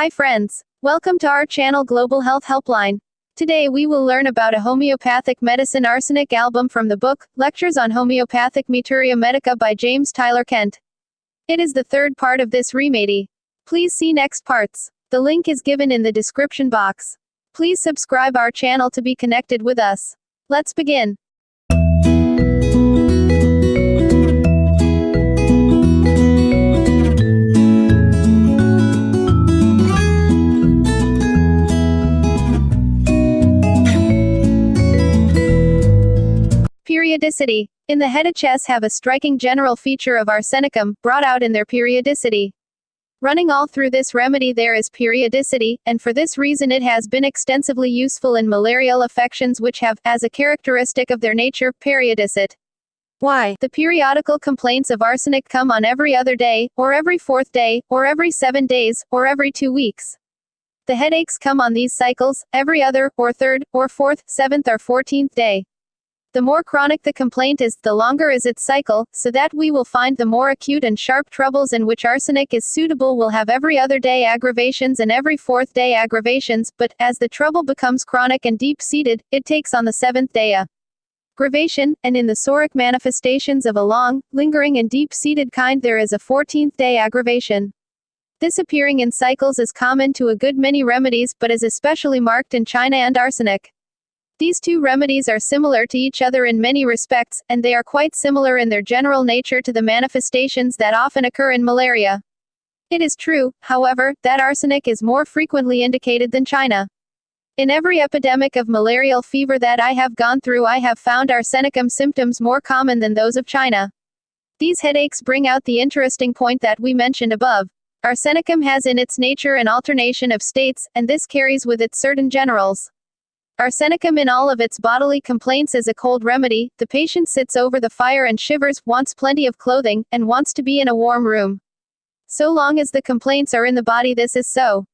Hi friends. Welcome to our channel Global Health Helpline. Today we will learn about a homeopathic medicine arsenic album from the book, Lectures on Homeopathic Meteria Medica by James Tyler Kent. It is the third part of this remedy. Please see next parts. The link is given in the description box. Please subscribe our channel to be connected with us. Let's begin. Periodicity. In the head-ascess have a striking general feature of arsenicum, brought out in their periodicity. Running all through this remedy there is periodicity, and for this reason it has been extensively useful in malarial affections which have, as a characteristic of their nature, periodicity. Why? The periodical complaints of arsenic come on every other day, or every fourth day, or every 7 days, or every 2 weeks. The headaches come on these cycles, every other, or third, or fourth, 7th or 14th day. The more chronic the complaint is, the longer is its cycle, so that we will find the more acute and sharp troubles in which arsenic is suitable will have every other day aggravations and every fourth day aggravations, but, as the trouble becomes chronic and deep-seated, it takes on the 7th day aggravation, and in the soric manifestations of a long, lingering and deep-seated kind there is a 14th day aggravation. This appearing in cycles is common to a good many remedies but is especially marked in China and arsenic. These two remedies are similar to each other in many respects, and they are quite similar in their general nature to the manifestations that often occur in malaria. It is true, however, that arsenic is more frequently indicated than China. In every epidemic of malarial fever that I have gone through I have found arsenicum symptoms more common than those of China. These headaches bring out the interesting point that we mentioned above. Arsenicum has in its nature an alternation of states, and this carries with it certain generals. Arsenicum in all of its bodily complaints is a cold remedy. The patient sits over the fire and shivers, wants plenty of clothing, and wants to be in a warm room. So long as the complaints are in the body this is so.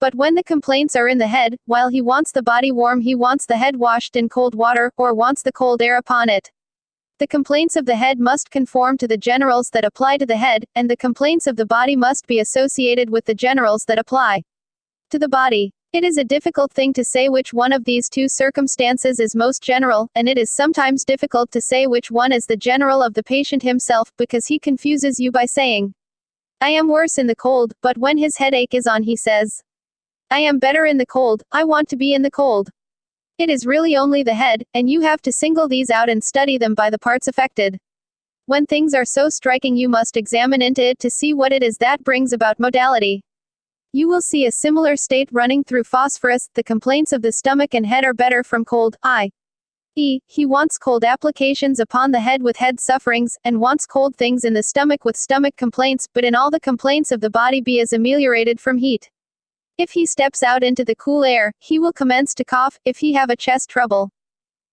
But when the complaints are in the head, while he wants the body warm he wants the head washed in cold water, or wants the cold air upon it. The complaints of the head must conform to the generals that apply to the head, and the complaints of the body must be associated with the generals that apply to the body. It is a difficult thing to say which one of these two circumstances is most general, and it is sometimes difficult to say which one is the general of the patient himself, because he confuses you by saying, "I am worse in the cold," but when his headache is on he says, "I am better in the cold, I want to be in the cold." It is really only the head, and you have to single these out and study them by the parts affected. When things are so striking you must examine into it to see what it is that brings about modality. You will see a similar state running through phosphorus. The complaints of the stomach and head are better from cold, i.e., he wants cold applications upon the head with head sufferings, and wants cold things in the stomach with stomach complaints, but in all the complaints of the body be as ameliorated from heat. If he steps out into the cool air, he will commence to cough, if he have a chest trouble.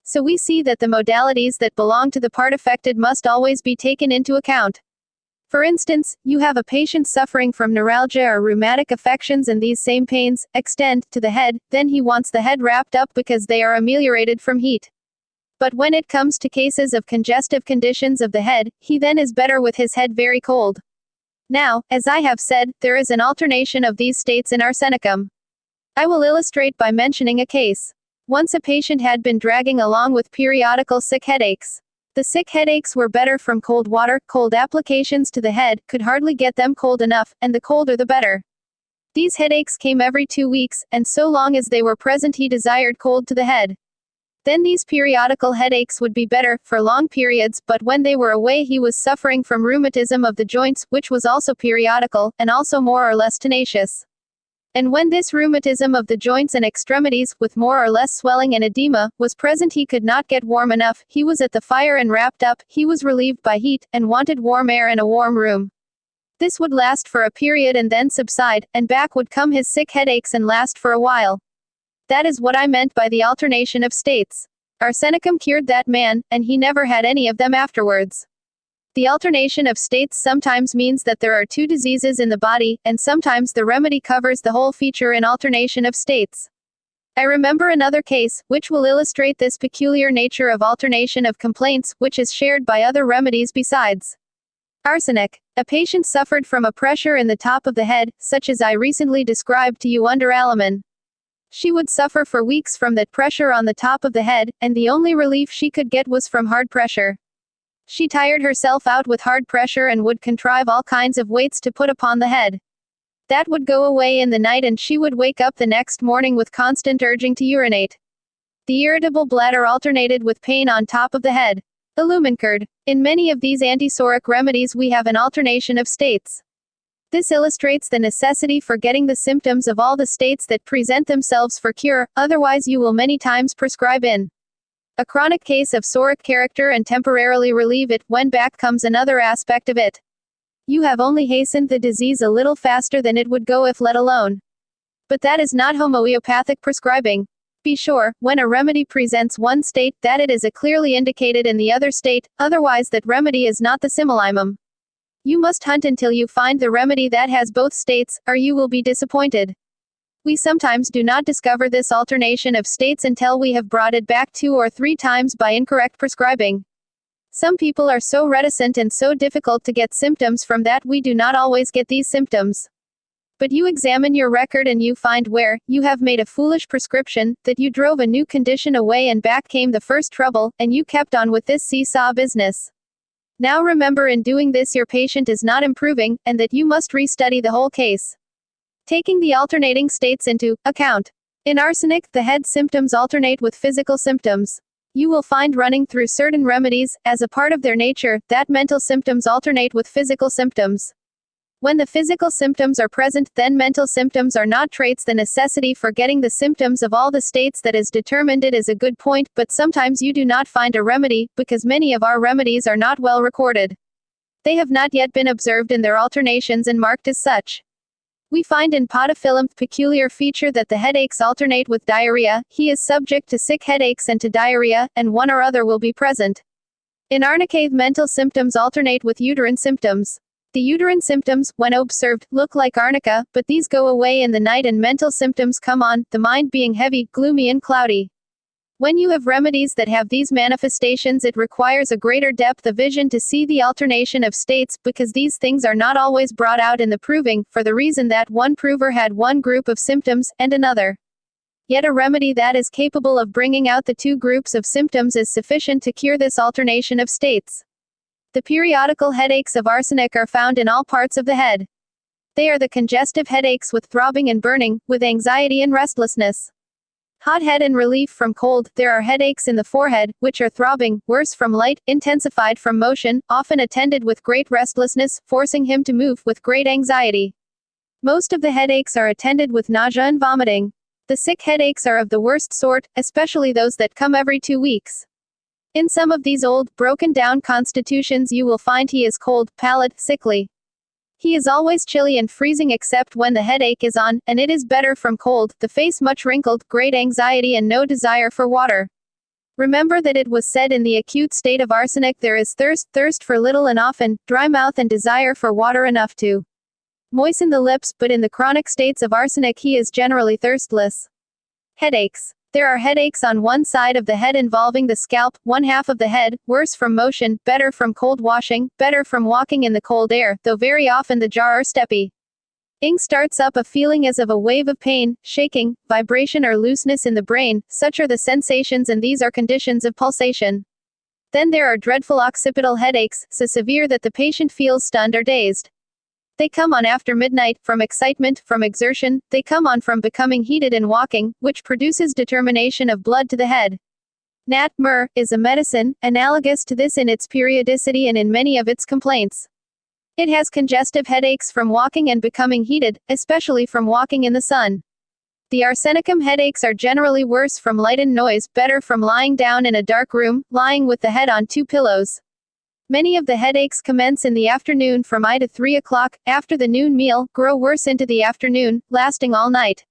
So we see that the modalities that belong to the part affected must always be taken into account. For instance, you have a patient suffering from neuralgia or rheumatic affections and these same pains extend to the head, then he wants the head wrapped up because they are ameliorated from heat. But when it comes to cases of congestive conditions of the head, he then is better with his head very cold. Now, as I have said, there is an alternation of these states in arsenicum. I will illustrate by mentioning a case. Once a patient had been dragging along with periodical sick headaches. The sick headaches were better from cold water. Cold applications to the head could hardly get them cold enough, and the colder the better. These headaches came every 2 weeks, and so long as they were present he desired cold to the head. Then these periodical headaches would be better, for long periods, but when they were away he was suffering from rheumatism of the joints, which was also periodical, and also more or less tenacious. And when this rheumatism of the joints and extremities, with more or less swelling and edema, was present he could not get warm enough, he was at the fire and wrapped up, he was relieved by heat, and wanted warm air in a warm room. This would last for a period and then subside, and back would come his sick headaches and last for a while. That is what I meant by the alternation of states. Arsenicum cured that man, and he never had any of them afterwards. The alternation of states sometimes means that there are two diseases in the body, and sometimes the remedy covers the whole feature in alternation of states. I remember another case, which will illustrate this peculiar nature of alternation of complaints, which is shared by other remedies besides. Arsenic. A patient suffered from a pressure in the top of the head, such as I recently described to you under Alaman. She would suffer for weeks from that pressure on the top of the head, and the only relief she could get was from hard pressure. She tired herself out with hard pressure and would contrive all kinds of weights to put upon the head. That would go away in the night and she would wake up the next morning with constant urging to urinate. The irritable bladder alternated with pain on top of the head. Illumincurd. In many of these antisoric remedies we have an alternation of states. This illustrates the necessity for getting the symptoms of all the states that present themselves for cure, otherwise you will many times prescribe in a chronic case of soric character and temporarily relieve it, when back comes another aspect of it. You have only hastened the disease a little faster than it would go if let alone. But that is not homeopathic prescribing. Be sure, when a remedy presents one state, that it is clearly indicated in the other state, otherwise that remedy is not the similimum. You must hunt until you find the remedy that has both states, or you will be disappointed. We sometimes do not discover this alternation of states until we have brought it back 2 or 3 times by incorrect prescribing. Some people are so reticent and so difficult to get symptoms from that we do not always get these symptoms. But you examine your record and you find where you have made a foolish prescription, that you drove a new condition away and back came the first trouble, and you kept on with this seesaw business. Now remember, in doing this your patient is not improving, and that you must restudy the whole case. Taking the alternating states into account. In arsenic, the head symptoms alternate with physical symptoms. You will find running through certain remedies, as a part of their nature, that mental symptoms alternate with physical symptoms. When the physical symptoms are present, then mental symptoms are not traits. The necessity for getting the symptoms of all the states that is determined it is a good point, but sometimes you do not find a remedy, because many of our remedies are not well recorded. They have not yet been observed in their alternations and marked as such. We find in Podophyllum the peculiar feature that the headaches alternate with diarrhea. He is subject to sick headaches and to diarrhea, and one or other will be present. In Arnica, mental symptoms alternate with uterine symptoms. The uterine symptoms, when observed, look like arnica, but these go away in the night and mental symptoms come on, the mind being heavy, gloomy and cloudy. When you have remedies that have these manifestations, it requires a greater depth of vision to see the alternation of states, because these things are not always brought out in the proving, for the reason that one prover had one group of symptoms, and another. Yet a remedy that is capable of bringing out the 2 groups of symptoms is sufficient to cure this alternation of states. The periodical headaches of arsenic are found in all parts of the head. They are the congestive headaches with throbbing and burning, with anxiety and restlessness. Hot head and relief from cold. There are headaches in the forehead, which are throbbing, worse from light, intensified from motion, often attended with great restlessness, forcing him to move with great anxiety. Most of the headaches are attended with nausea and vomiting. The sick headaches are of the worst sort, especially those that come every 2 weeks. In some of these old, broken-down constitutions you will find he is cold, pallid, sickly. He is always chilly and freezing except when the headache is on, and it is better from cold, the face much wrinkled, great anxiety and no desire for water. Remember that it was said in the acute state of arsenic there is thirst for little and often, dry mouth and desire for water enough to moisten the lips, but in the chronic states of arsenic he is generally thirstless. Headaches. There are headaches on one side of the head involving the scalp, one half of the head, worse from motion, better from cold washing, better from walking in the cold air, though very often the jar or steppy. Ing starts up a feeling as of a wave of pain, shaking, vibration or looseness in the brain. Such are the sensations and these are conditions of pulsation. Then there are dreadful occipital headaches, so severe that the patient feels stunned or dazed. They come on after midnight, from excitement, from exertion. They come on from becoming heated in walking, which produces determination of blood to the head. Nat-mur is a medicine, analogous to this in its periodicity and in many of its complaints. It has congestive headaches from walking and becoming heated, especially from walking in the sun. The arsenicum headaches are generally worse from light and noise, better from lying down in a dark room, lying with the head on 2 pillows. Many of the headaches commence in the afternoon from 1 to 3 o'clock, after the noon meal, grow worse into the afternoon, lasting all night.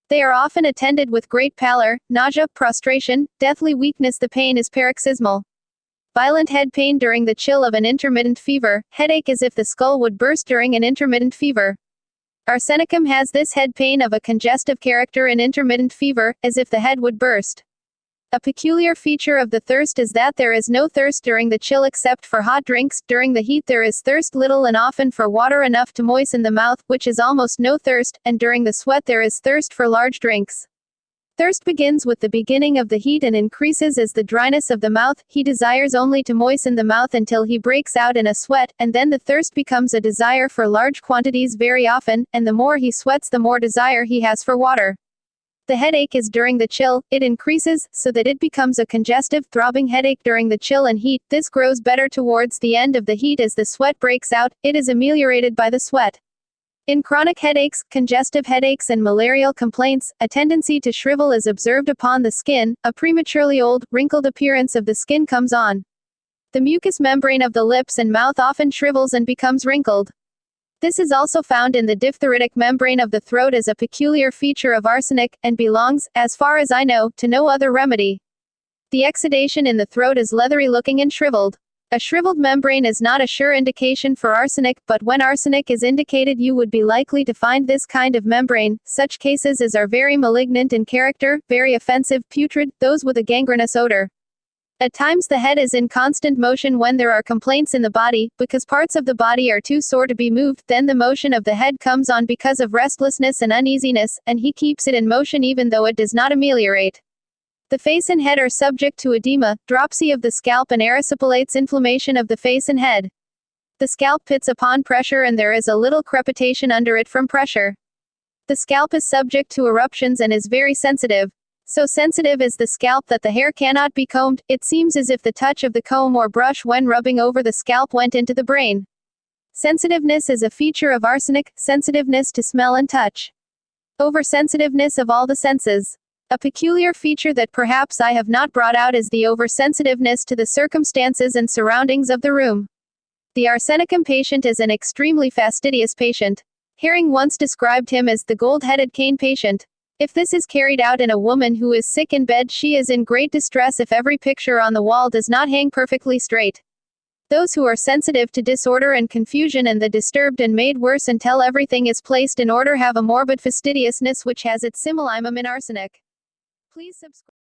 They are often attended with great pallor, nausea, prostration, deathly weakness. The pain is paroxysmal. Violent head pain during the chill of an intermittent fever, headache as if the skull would burst during an intermittent fever. Arsenicum has this head pain of a congestive character in intermittent fever, as if the head would burst. A peculiar feature of the thirst is that there is no thirst during the chill except for hot drinks. During the heat there is thirst little and often for water enough to moisten the mouth, which is almost no thirst, and during the sweat there is thirst for large drinks. Thirst begins with the beginning of the heat and increases as the dryness of the mouth. He desires only to moisten the mouth until he breaks out in a sweat, and then the thirst becomes a desire for large quantities very often, and the more he sweats the more desire he has for water. The headache is during the chill, it increases, so that it becomes a congestive, throbbing headache during the chill and heat. This grows better towards the end of the heat as the sweat breaks out, it is ameliorated by the sweat. In chronic headaches, congestive headaches and malarial complaints, a tendency to shrivel is observed upon the skin, a prematurely old, wrinkled appearance of the skin comes on. The mucous membrane of the lips and mouth often shrivels and becomes wrinkled. This is also found in the diphtheritic membrane of the throat as a peculiar feature of arsenic, and belongs, as far as I know, to no other remedy. The exudation in the throat is leathery looking and shriveled. A shriveled membrane is not a sure indication for arsenic, but when arsenic is indicated you would be likely to find this kind of membrane. Such cases as are very malignant in character, very offensive, putrid, those with a gangrenous odor. At times the head is in constant motion when there are complaints in the body, because parts of the body are too sore to be moved, then the motion of the head comes on because of restlessness and uneasiness, and he keeps it in motion even though it does not ameliorate. The face and head are subject to edema, dropsy of the scalp and erysipelatous inflammation of the face and head. The scalp pits upon pressure and there is a little crepitation under it from pressure. The scalp is subject to eruptions and is very sensitive. So sensitive is the scalp that the hair cannot be combed. It seems as if the touch of the comb or brush when rubbing over the scalp went into the brain. Sensitiveness is a feature of arsenic, sensitiveness to smell and touch. Oversensitiveness of all the senses. A peculiar feature that perhaps I have not brought out is the oversensitiveness to the circumstances and surroundings of the room. The arsenicum patient is an extremely fastidious patient. Herring once described him as the gold-headed cane patient. If this is carried out in a woman who is sick in bed, she is in great distress if every picture on the wall does not hang perfectly straight. Those who are sensitive to disorder and confusion and the disturbed and made worse until everything is placed in order have a morbid fastidiousness which has its similimum in arsenic. Please subscribe.